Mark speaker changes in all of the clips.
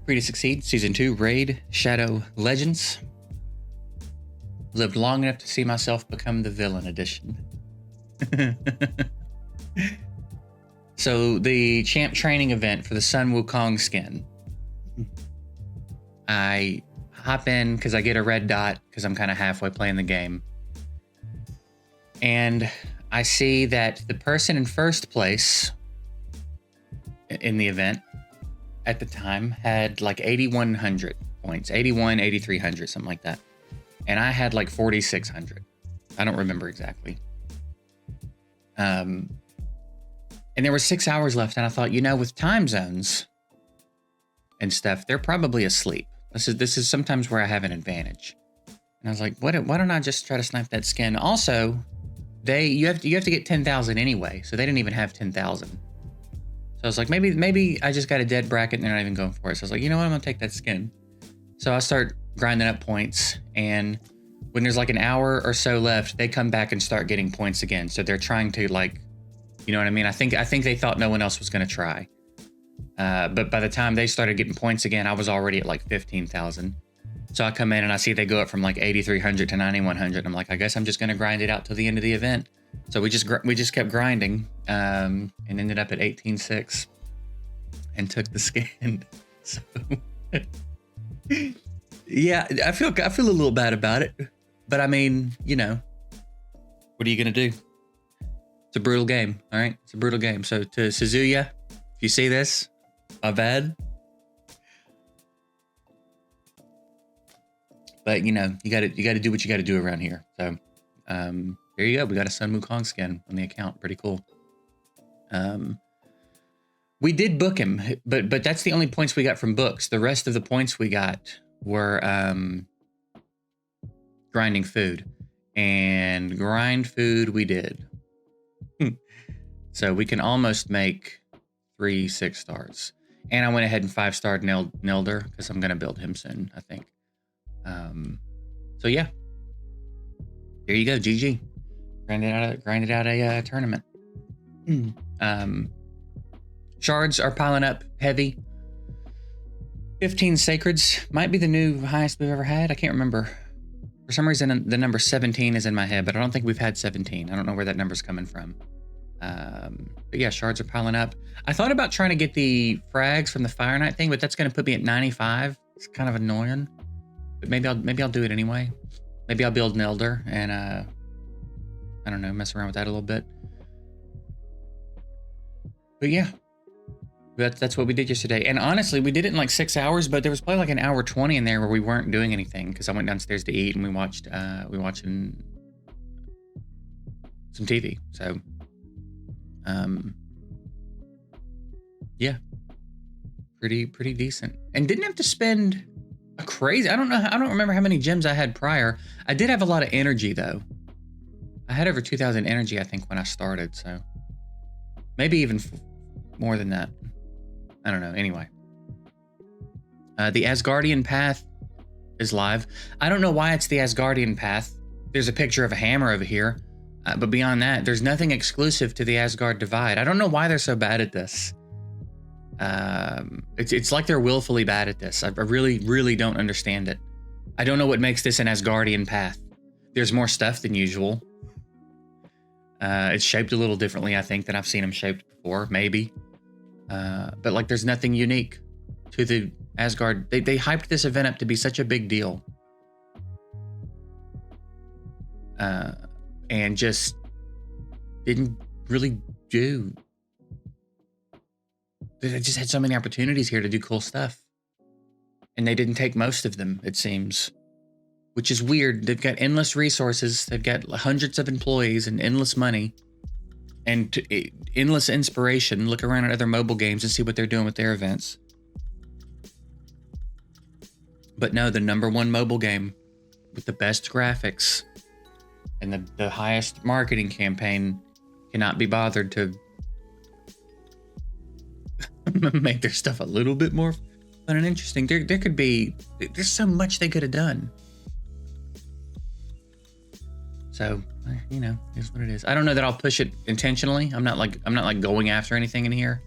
Speaker 1: Free to Succeed, Season 2, Raid, Shadow Legends. Lived long enough to see myself become the villain edition. So, the champ training event for the Sun Wukong skin. I hop in because I get a red dot because I'm kind of halfway playing the game. And I see that the person in first place in the event at the time had like 8,100 points, 8,300, something like that. And I had like 4,600. I don't remember exactly. And there were 6 hours left, and I thought, with time zones and stuff, they're probably asleep. This is sometimes where I have an advantage. And I was like, why don't I just try to snipe that skin? Also, you have to get 10,000 anyway, so they didn't even have 10,000. So I was like, maybe I just got a dead bracket and they're not even going for it. So I was like, you know what, I'm gonna take that skin. So I start grinding up points, and when there's like an hour or so left, they come back and start getting points again. So they're trying to, like, you know what I mean? I think they thought no one else was gonna try. But by the time they started getting points again, I was already at like 15,000. So I come in and I see they go up from like 8,300 to 9,100. I'm like, I guess I'm just gonna grind it out till the end of the event. So we just kept grinding, and ended up at 18,600 and took the skin. So yeah, I feel a little bad about it, but I mean, what are you gonna do? It's a brutal game, all right? It's a brutal game. So to Suzuya, if you see this, my bad. But you gotta do what you gotta do around here. So there you go. We got a Sun Wukong skin on the account. Pretty cool. We did book him, but that's the only points we got from books. The rest of the points we got were grinding food, and grind food we did. So we can almost make 3 6-stars. And I went ahead and 5-starred Nelder because I'm gonna build him soon, I think. So yeah, there you go. GG. Grinded out a tournament. Shards are piling up heavy. 15 sacreds might be the new highest we've ever had. I can't remember. For some reason, the number 17 is in my head, but I don't think we've had 17. I don't know where that number's coming from. But yeah, shards are piling up. I thought about trying to get the frags from the Fire Knight thing, but that's going to put me at 95. It's kind of annoying. But maybe I'll do it anyway. Maybe I'll build an Elder and I don't know, mess around with that a little bit. But yeah, that's what we did yesterday. And honestly, we did it in like 6 hours, but there was probably like an hour 20 in there where we weren't doing anything because I went downstairs to eat and we watching some TV. So yeah, pretty decent, and didn't have to spend a crazy. I don't remember how many gems I had prior. I did have a lot of energy though. I had over 2,000 energy, I think, when I started. So maybe even more than that. I don't know. Anyway, the Asgardian path is live. I don't know why it's the Asgardian path. There's a picture of a hammer over here. But beyond that, there's nothing exclusive to the Asgard Divide. I don't know why they're so bad at this. It's like they're willfully bad at this. I really don't understand it. I don't know what makes this an Asgardian path. There's more stuff than usual. It's shaped a little differently, I think, than I've seen them shaped before, maybe. But like, there's nothing unique to the Asgard. They hyped this event up to be such a big deal. And just didn't really do. They just had so many opportunities here to do cool stuff. And they didn't take most of them, it seems. Which is weird. They've got endless resources. They've got hundreds of employees and endless money. And endless inspiration. Look around at other mobile games and see what they're doing with their events. But no, the #1 mobile game with the best graphics and the highest marketing campaign cannot be bothered to make their stuff a little bit more fun and interesting. There's so much they could have done. So, here's what it is. I don't know that I'll push it intentionally. I'm not like going after anything in here.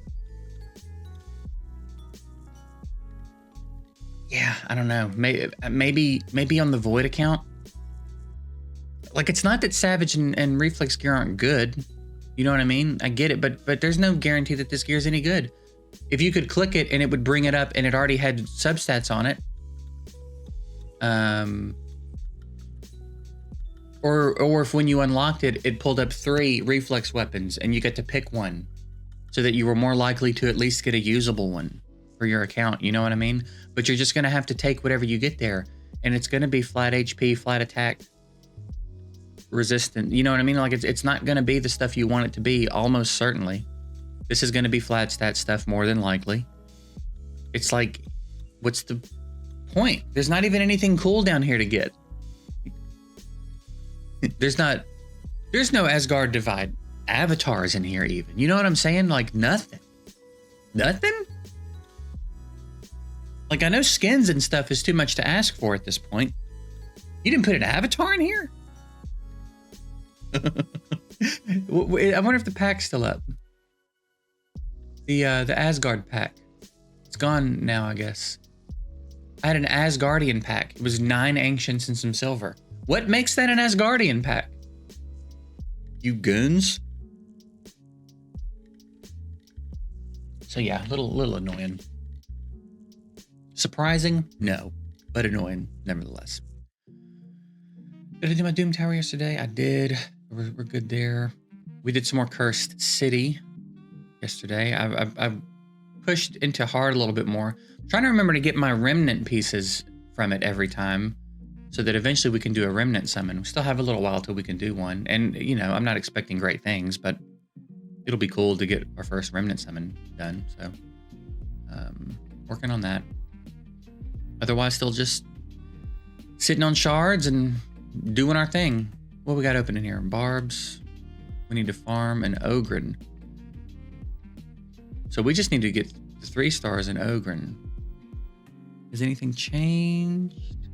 Speaker 1: I don't know. Maybe on the Void account. Like, it's not that Savage and Reflex gear aren't good. You know what I mean? I get it, but there's no guarantee that this gear is any good. If you could click it and it would bring it up and it already had substats on it. Or if when you unlocked it, it pulled up 3 reflex weapons and you get to pick one so that you were more likely to at least get a usable one for your account. You know what I mean? But you're just going to have to take whatever you get there, and it's going to be flat HP, flat attack, resistant. You know what I mean? Like, it's not going to be the stuff you want it to be, almost certainly. This is going to be flat stat stuff more than likely. It's like, what's the point? There's not even anything cool down here to get. There's no Asgard Divide avatars in here even. You know what I'm saying? Like, nothing. Nothing? Like, I know skins and stuff is too much to ask for at this point. You didn't put an avatar in here? I wonder if the pack's still up. The Asgard pack. It's gone now, I guess. I had an Asgardian pack. It was 9 ancients and some silver. What makes that an Asgardian pack? You goons? So yeah, a little annoying. Surprising? No, but annoying nevertheless. Did I do my Doom Tower yesterday? I did. We're good there. We did some more Cursed City yesterday. I've pushed into hard a little bit more. I'm trying to remember to get my remnant pieces from it every time, so that eventually we can do a remnant summon. We still have a little while till we can do one. And, you know, I'm not expecting great things, but it'll be cool to get our first remnant summon done. So, working on that. Otherwise, still just sitting on shards and doing our thing. What we got open in here? Barbs. We need to farm an Ogren. So we just need to get the 3 stars in Ogren. Has anything changed?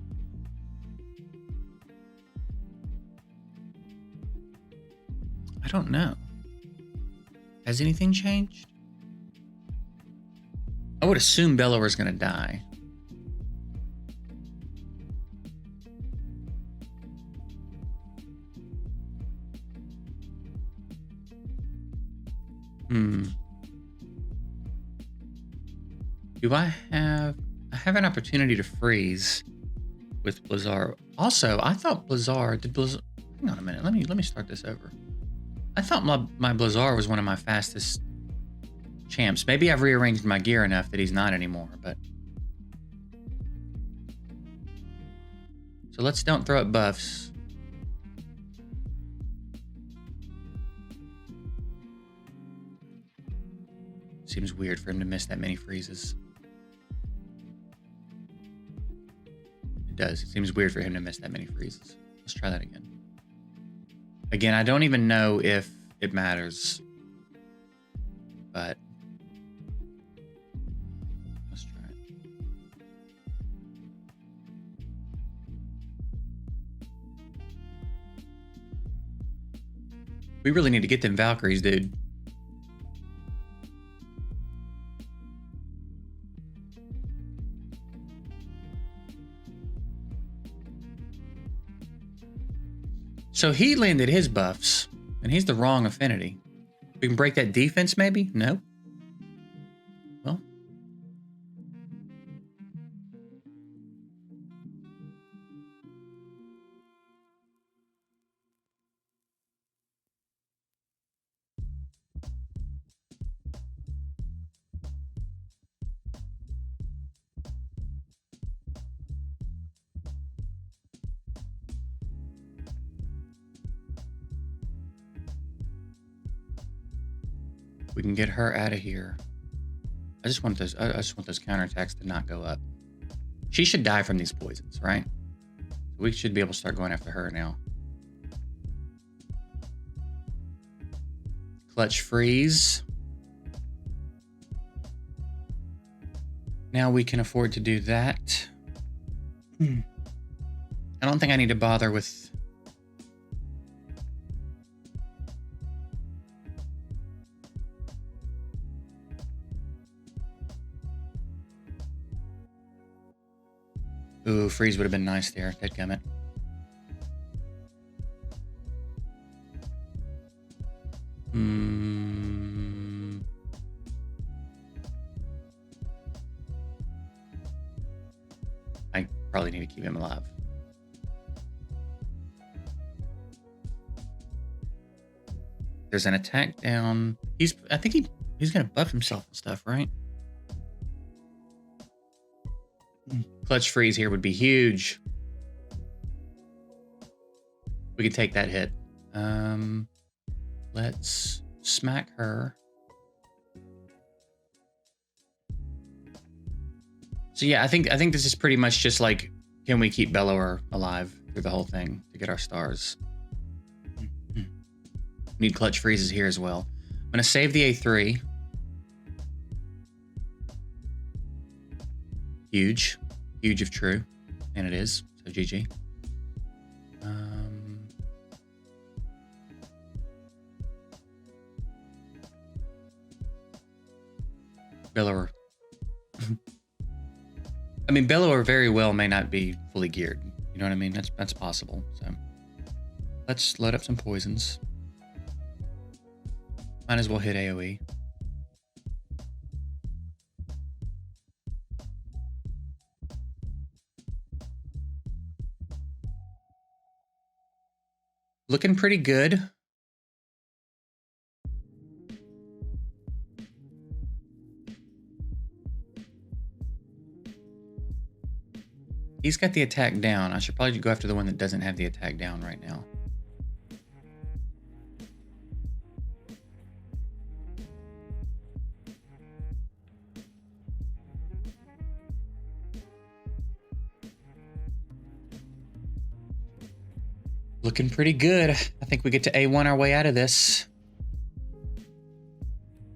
Speaker 1: I don't know. Has anything changed? I would assume Bellower's gonna die. Do I have an opportunity to freeze with Blizzard. Also, I thought Blizzard, hang on a minute, let me start this over. I thought my Blizzard was one of my fastest champs. Maybe I've rearranged my gear enough that he's not anymore, but. So let's don't throw up buffs. Seems weird for him to miss that many freezes. It does. It seems weird for him to miss that many freezes. Let's try that again. Again, I don't even know if it matters, but let's try it. We really need to get them Valkyries, dude. So he landed his buffs, and he's the wrong affinity. We can break that defense, maybe? No. Well. We can get her out of here. I just want those counterattacks to not go up. She should die from these poisons, right? We should be able to start going after her now. Clutch freeze. Now we can afford to do that. I don't think I need to bother with... Ooh, freeze would have been nice there. Dadgummit. I probably need to keep him alive. There's an attack down. I think he's gonna buff himself and stuff, right? Clutch freeze here would be huge. We could take that hit. Let's smack her. So yeah, I think this is pretty much just like, can we keep Bellower alive through the whole thing to get our stars? Need clutch freezes here as well. I'm gonna save the A3. Huge if true, and it is. So GG. Bellower. I mean, Bellower very well may not be fully geared. You know what I mean? That's possible. So let's load up some poisons. Might as well hit AoE. Looking pretty good. He's got the attack down. I should probably go after the one that doesn't have the attack down right now. Looking pretty good. I think we get to A1 our way out of this.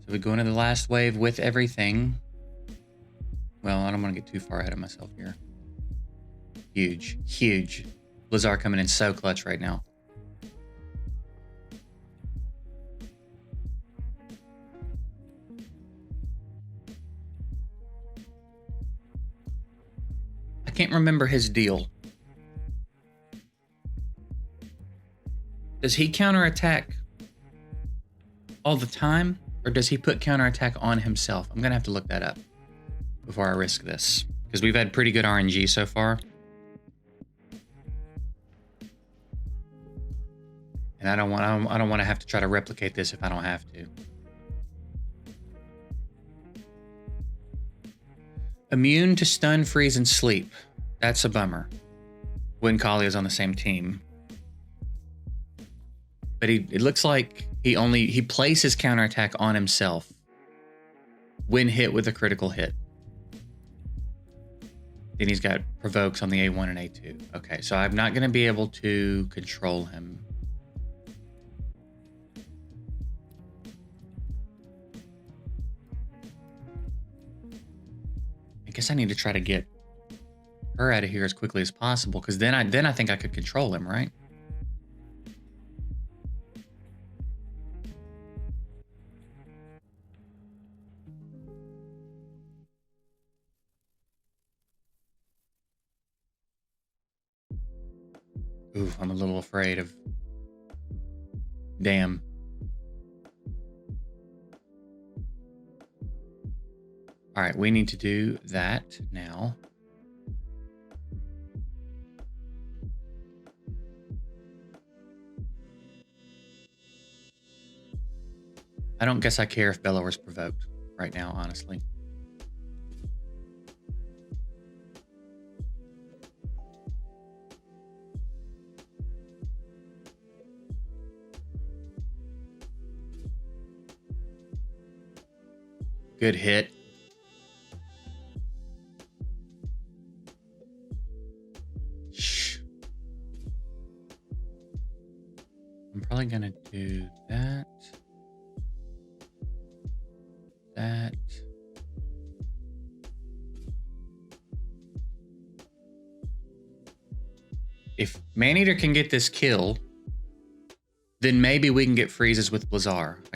Speaker 1: So we go into the last wave with everything. Well, I don't want to get too far ahead of myself here. Huge. Blizzard coming in so clutch right now. I can't remember his deal. Does he counterattack all the time? Or does he put counterattack on himself? I'm going to have to look that up before I risk this. Because we've had pretty good RNG so far. And I don't want to have to try to replicate this if I don't have to. Immune to stun, freeze, and sleep. That's a bummer. When Kali is on the same team. But it looks like he places counterattack on himself when hit with a critical hit. Then he's got provokes on the A1 and A2. Okay, so I'm not going to be able to control him. I guess I need to try to get her out of here as quickly as possible, because then I think I could control him, right? Ooh, I'm a little afraid of... Damn. All right, we need to do that now. I don't guess I care if Bellower's provoked right now, honestly. Good hit. Shh. I'm probably gonna do that. That. If Maneater can get this kill, then maybe we can get freezes with Blizzard.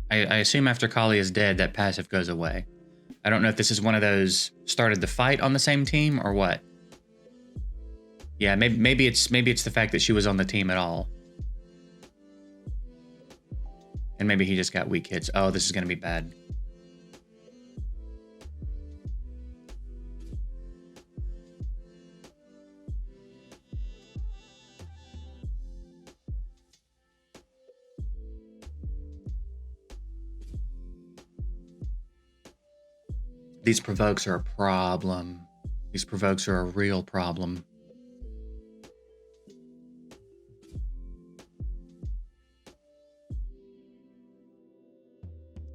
Speaker 1: I assume after Kali is dead, that passive goes away. I don't know if this is one of those started the fight on the same team or what. Yeah, maybe it's the fact that she was on the team at all. And maybe he just got weak hits. Oh, this is going to be bad. These provokes are a problem. These provokes are a real problem.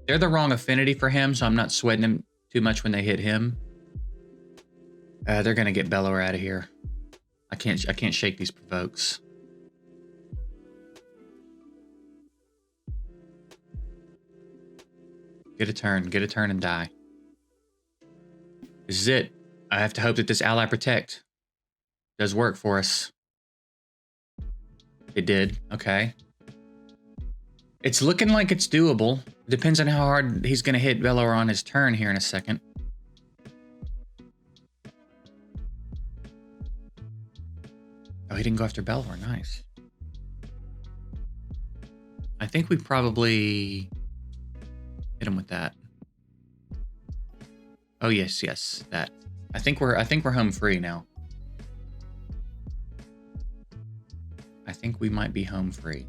Speaker 1: They're the wrong affinity for him, so I'm not sweating him too much when they hit him. They're gonna get Bellower out of here. I can't shake these provokes. Get a turn and die. This is it. I have to hope that this ally protect does work for us. It did. Okay. It's looking like it's doable. Depends on how hard he's going to hit Bellower on his turn here in a second. Oh, he didn't go after Bellower. Nice. I think we probably hit him with that. Oh yes, that. I think we're home free now. I think we might be home free.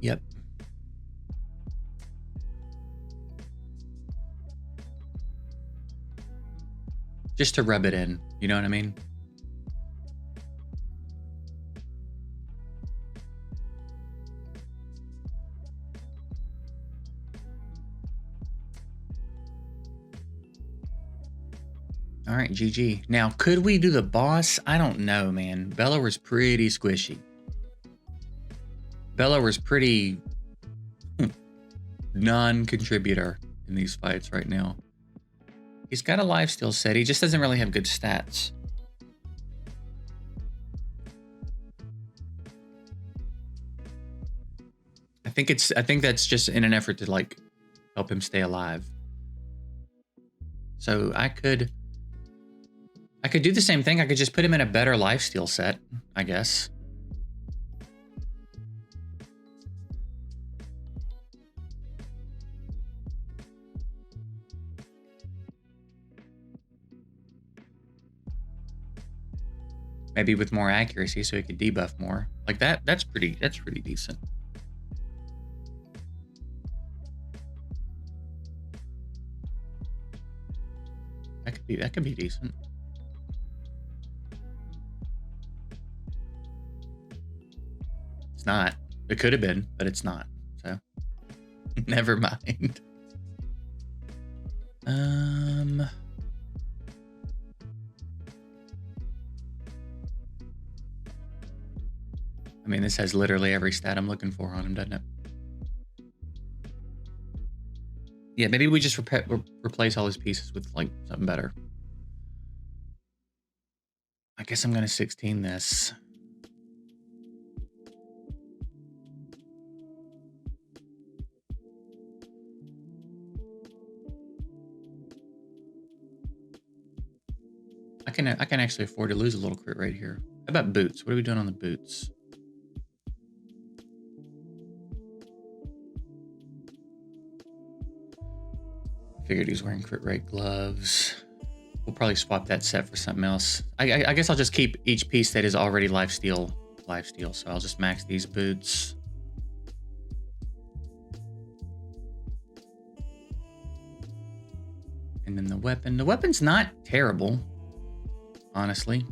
Speaker 1: Yep. Just to rub it in, you know what I mean? All right, GG. Now, could we do the boss? I don't know, man. Bellower's pretty squishy. Bellower's pretty non-contributor in these fights right now. He's got a lifesteal set. He just doesn't really have good stats. I think that's just in an effort to like help him stay alive. So I could do the same thing. I could just put him in a better lifesteal set, I guess. Maybe with more accuracy so he could debuff more. Like that's pretty decent. That could be decent. It's not. It could have been, but it's not. So never mind. I mean, this has literally every stat I'm looking for on him, doesn't it? Yeah, maybe we just replace all his pieces with like something better. I guess I'm gonna 16 this. I can actually afford to lose a little crit right here. How about boots? What are we doing on the boots? Figured he's wearing crit rate gloves. We'll probably swap that set for something else. I guess I'll just keep each piece that is already lifesteal. So I'll just max these boots. And then the weapon. The weapon's not terrible, honestly.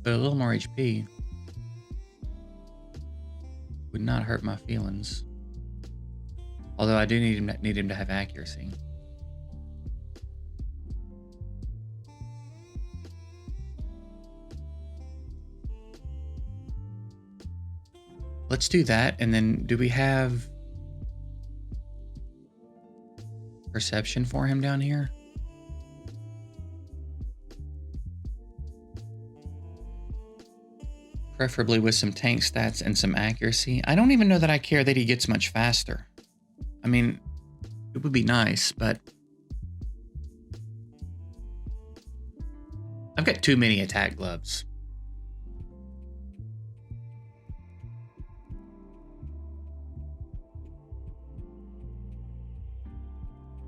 Speaker 1: But a little more HP would not hurt my feelings. Although I do need him to have accuracy. Let's do that. And then do we have perception for him down here? Preferably with some tank stats and some accuracy. I don't even know that I care that he gets much faster. I mean, it would be nice, but I've got too many attack gloves.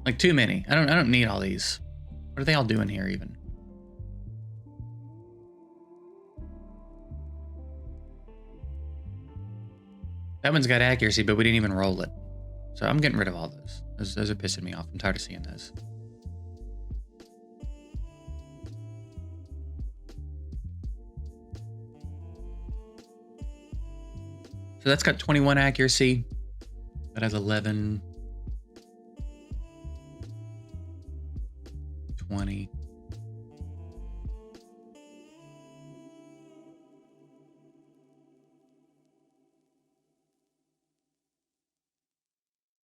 Speaker 1: Like too many. I don't need all these. What are they all doing here even? That one's got accuracy, but we didn't even roll it. So I'm getting rid of all those. Those are pissing me off. I'm tired of seeing those. So that's got 21 accuracy. That has 11. 20.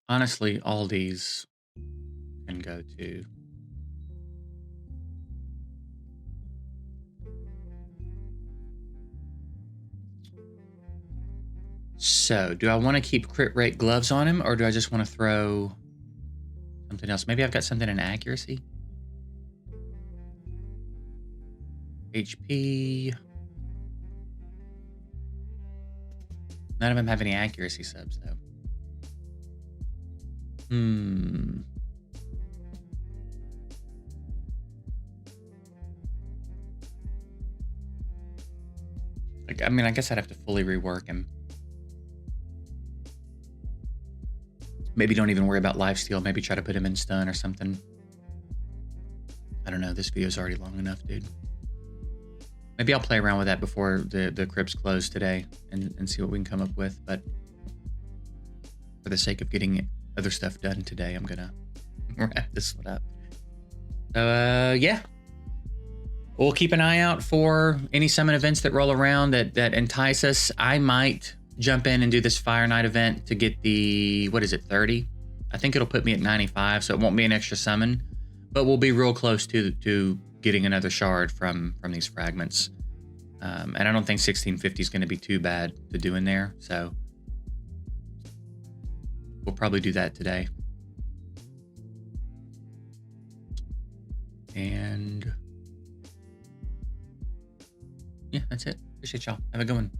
Speaker 1: Honestly, all these can go to. So, do I want to keep crit rate gloves on him, or do I just want to throw something else? Maybe I've got something in accuracy. HP. None of them have any accuracy subs, though. I mean, I guess I'd have to fully rework him. Maybe don't even worry about lifesteal. Maybe try to put him in stun or something. I don't know. This video's already long enough, dude. Maybe I'll play around with that before the crypts close today and see what we can come up with. But for the sake of getting other stuff done today, I'm gonna wrap this one up. So yeah, we'll keep an eye out for any summon events that roll around that entice us. I might jump in and do this Fire Knight event to get the, what is it, 30? I think it'll put me at 95, so it won't be an extra summon, but we'll be real close to getting another shard from these fragments. And I don't think 1650 is going to be too bad to do in there, so we'll probably do that today. And yeah, that's it. Appreciate y'all. Have a good one.